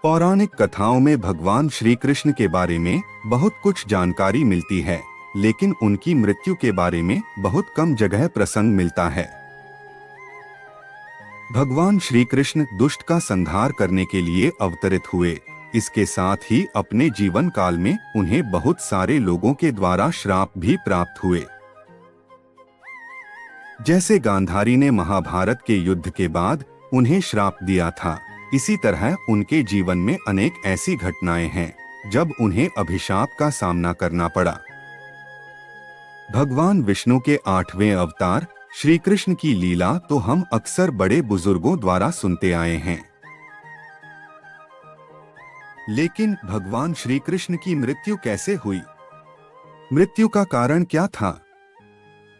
पौराणिक कथाओं में भगवान श्री कृष्ण के बारे में बहुत कुछ जानकारी मिलती है, लेकिन उनकी मृत्यु के बारे में बहुत कम जगह प्रसंग मिलता है। भगवान श्री कृष्ण दुष्ट का संहार करने के लिए अवतरित हुए। इसके साथ ही अपने जीवन काल में उन्हें बहुत सारे लोगों के द्वारा श्राप भी प्राप्त हुए। जैसे गांधारी ने महाभारत के युद्ध के बाद उन्हें श्राप दिया था, इसी तरह उनके जीवन में अनेक ऐसी घटनाएं हैं जब उन्हें अभिशाप का सामना करना पड़ा। भगवान विष्णु के 8वें अवतार श्री कृष्ण की लीला तो हम अक्सर बड़े बुजुर्गों द्वारा सुनते आए हैं, लेकिन भगवान श्री कृष्ण की मृत्यु कैसे हुई? मृत्यु का कारण क्या था?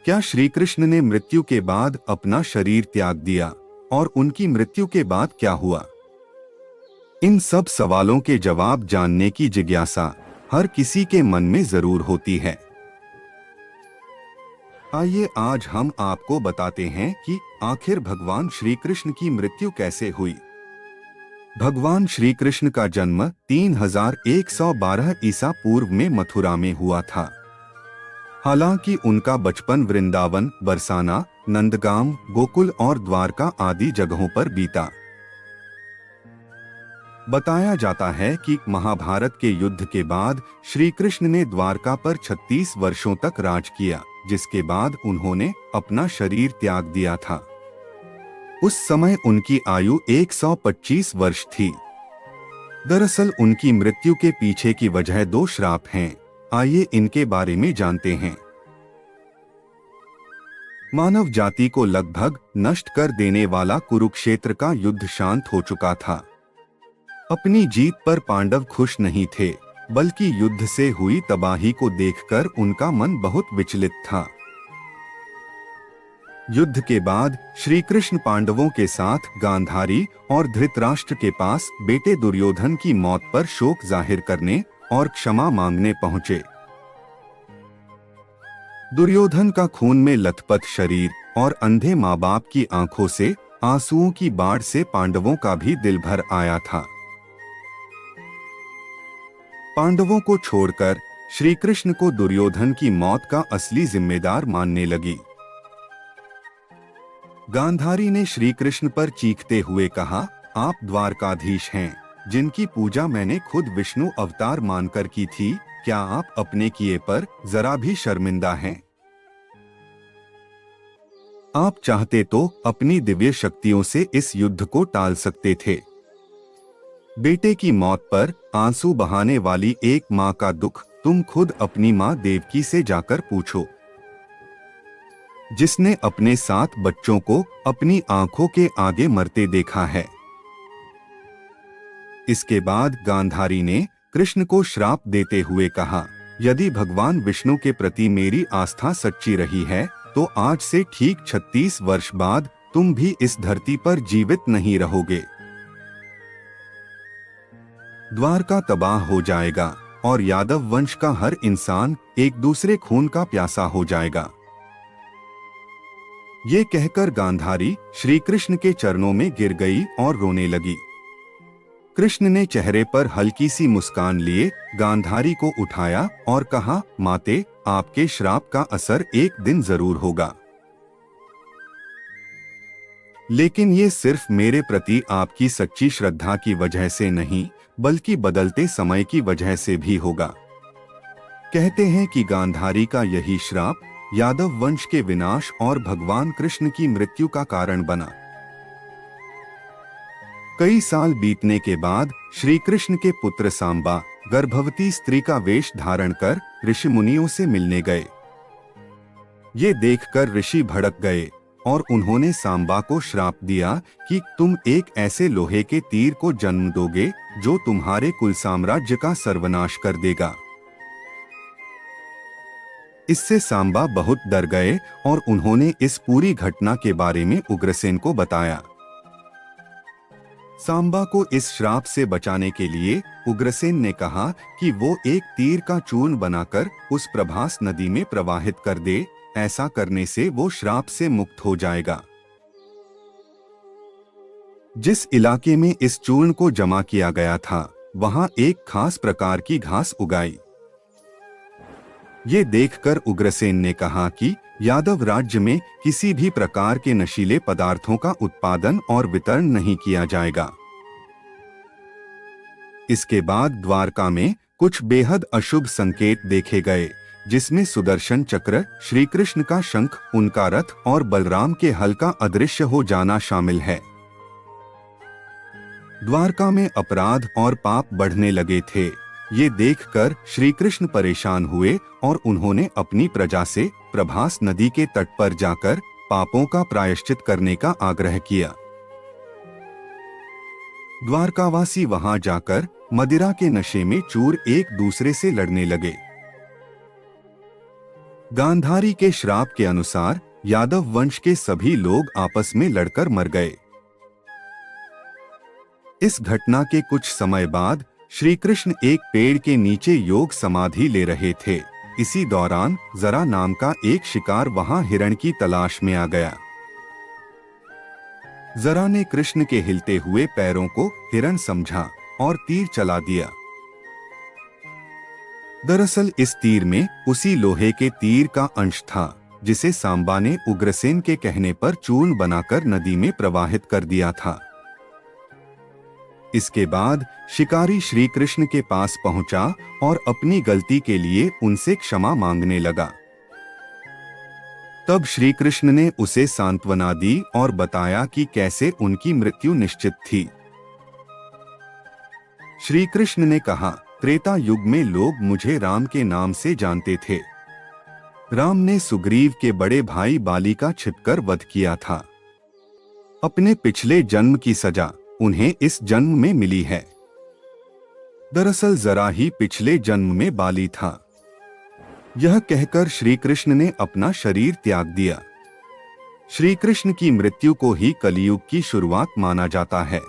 क्या श्री कृष्ण ने मृत्यु के बाद अपना शरीर त्याग दिया और उनकी मृत्यु के बाद क्या हुआ? इन सब सवालों के जवाब जानने की जिज्ञासा हर किसी के मन में जरूर होती है। आइए आज हम आपको बताते हैं कि आखिर भगवान श्री कृष्ण की मृत्यु कैसे हुई। भगवान श्री कृष्ण का जन्म 3112 ईसा पूर्व में मथुरा में हुआ था। हालांकि उनका बचपन वृंदावन, बरसाना, नंदगाम, गोकुल और द्वारका आदि जगहों पर बीता। बताया जाता है कि महाभारत के युद्ध के बाद श्री कृष्ण ने द्वारका पर 36 वर्षों तक राज किया, जिसके बाद उन्होंने अपना शरीर त्याग दिया था। उस समय उनकी आयु 125 वर्ष थी। दरअसल उनकी मृत्यु के पीछे की वजह 2 श्राप हैं। आइए इनके बारे में जानते हैं। मानव जाति को लगभग नष्ट कर देने वाला कुरुक्षेत्र का युद्ध शांत हो चुका था। अपनी जीत पर पांडव खुश नहीं थे, बल्कि युद्ध से हुई तबाही को देखकर उनका मन बहुत विचलित था। युद्ध के बाद श्री कृष्ण पांडवों के साथ गांधारी और धृतराष्ट्र के पास बेटे दुर्योधन की मौत पर शोक जाहिर करने और क्षमा मांगने पहुंचे। दुर्योधन का खून में लथपथ शरीर और अंधे माँ बाप की आंखों से आंसुओं की बाढ़ से पांडवों का भी दिल भर आया था। पांडवों को छोड़कर श्री कृष्ण को दुर्योधन की मौत का असली जिम्मेदार मानने लगी। गांधारी ने श्री कृष्ण पर चीखते हुए कहा, आप द्वारकाधीश हैं, जिनकी पूजा मैंने खुद विष्णु अवतार मानकर की थी। क्या आप अपने किए पर जरा भी शर्मिंदा हैं? आप चाहते तो अपनी दिव्य शक्तियों से इस युद्ध को टाल सकते थे। बेटे की मौत पर आंसू बहाने वाली एक माँ का दुख तुम खुद अपनी माँ देवकी से जाकर पूछो, जिसने अपने 7 बच्चों को अपनी आंखों के आगे मरते देखा है। इसके बाद गांधारी ने कृष्ण को श्राप देते हुए कहा, यदि भगवान विष्णु के प्रति मेरी आस्था सच्ची रही है तो आज से ठीक 36 वर्ष बाद तुम भी इस धरती पर जीवित नहीं रहोगे। द्वारका तबाह हो जाएगा और यादव वंश का हर इंसान एक दूसरे खून का प्यासा हो जाएगा। ये कहकर गांधारी श्री कृष्ण के चरणों में गिर गई और रोने लगी। कृष्ण ने चेहरे पर हल्की सी मुस्कान लिए गांधारी को उठाया और कहा, माते, आपके श्राप का असर एक दिन जरूर होगा, लेकिन ये सिर्फ मेरे प्रति आपकी सच्ची श्रद्धा की वजह से नहीं, बल्कि बदलते समय की वजह से भी होगा। कहते हैं कि गांधारी का यही श्राप यादव वंश के विनाश और भगवान कृष्ण की मृत्यु का कारण बना। कई साल बीतने के बाद श्री कृष्ण के पुत्र सांबा गर्भवती स्त्री का वेश धारण कर ऋषि मुनियों से मिलने गए। ये देखकर ऋषि भड़क गए और उन्होंने सांबा को श्राप दिया कि तुम एक ऐसे लोहे के तीर को जन्म दोगे जो तुम्हारे कुल साम्राज्य का सर्वनाश कर देगा। इससे सांबा बहुत डर गए और उन्होंने इस पूरी घटना के बारे में उग्रसेन को बताया। सांबा को इस श्राप से बचाने के लिए उग्रसेन ने कहा कि वो एक तीर का चूर्ण बनाकर उस प्रभास नदी में प्रवाहित कर दे। ऐसा करने से वो श्राप से मुक्त हो जाएगा। जिस इलाके में इस चूर्ण को जमा किया गया था, वहां एक खास प्रकार की घास उगाई। ये देखकर उग्रसेन ने कहा कि यादव राज्य में किसी भी प्रकार के नशीले पदार्थों का उत्पादन और वितरण नहीं किया जाएगा। इसके बाद द्वारका में कुछ बेहद अशुभ संकेत देखे गए, जिसमें सुदर्शन चक्र, श्री कृष्ण का शंख, उनका रथ और बलराम के हल का अदृश्य हो जाना शामिल है। द्वारका में अपराध और पाप बढ़ने लगे थे। ये देखकर श्री कृष्ण परेशान हुए और उन्होंने अपनी प्रजा से प्रभास नदी के तट पर जाकर पापों का प्रायश्चित करने का आग्रह किया। द्वारकावासी वहां जाकर मदिरा के नशे में चूर एक दूसरे से लड़ने लगे। गांधारी के श्राप के अनुसार यादव वंश के सभी लोग आपस में लड़कर मर गए। इस घटना के कुछ समय बाद श्री कृष्ण एक पेड़ के नीचे योग समाधि ले रहे थे। इसी दौरान जरा नाम का एक शिकार वहां हिरण की तलाश में आ गया। जरा ने कृष्ण के हिलते हुए पैरों को हिरण समझा और तीर चला दिया। दरअसल इस तीर में उसी लोहे के तीर का अंश था जिसे सांबा ने उग्रसेन के कहने पर चूर्ण बनाकर नदी में प्रवाहित कर दिया था। इसके बाद शिकारी श्री कृष्ण के पास पहुंचा और अपनी गलती के लिए उनसे क्षमा मांगने लगा। तब श्री कृष्ण ने उसे सांत्वना दी और बताया कि कैसे उनकी मृत्यु निश्चित थी। श्री कृष्ण ने कहा, त्रेता युग में लोग मुझे राम के नाम से जानते थे। राम ने सुग्रीव के बड़े भाई बाली का छिपकर वध किया था। अपने पिछले जन्म की सजा उन्हें इस जन्म में मिली है। दरअसल जरा ही पिछले जन्म में बाली था। यह कहकर श्री कृष्ण ने अपना शरीर त्याग दिया। श्री कृष्ण की मृत्यु को ही कलियुग की शुरुआत माना जाता है।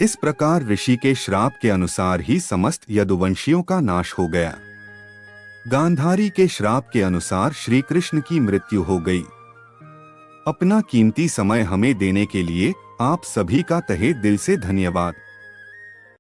इस प्रकार ऋषि के श्राप के अनुसार ही समस्त यदुवंशियों का नाश हो गया। गांधारी के श्राप के अनुसार श्री कृष्ण की मृत्यु हो गई। अपना कीमती समय हमें देने के लिए आप सभी का तहे दिल से धन्यवाद।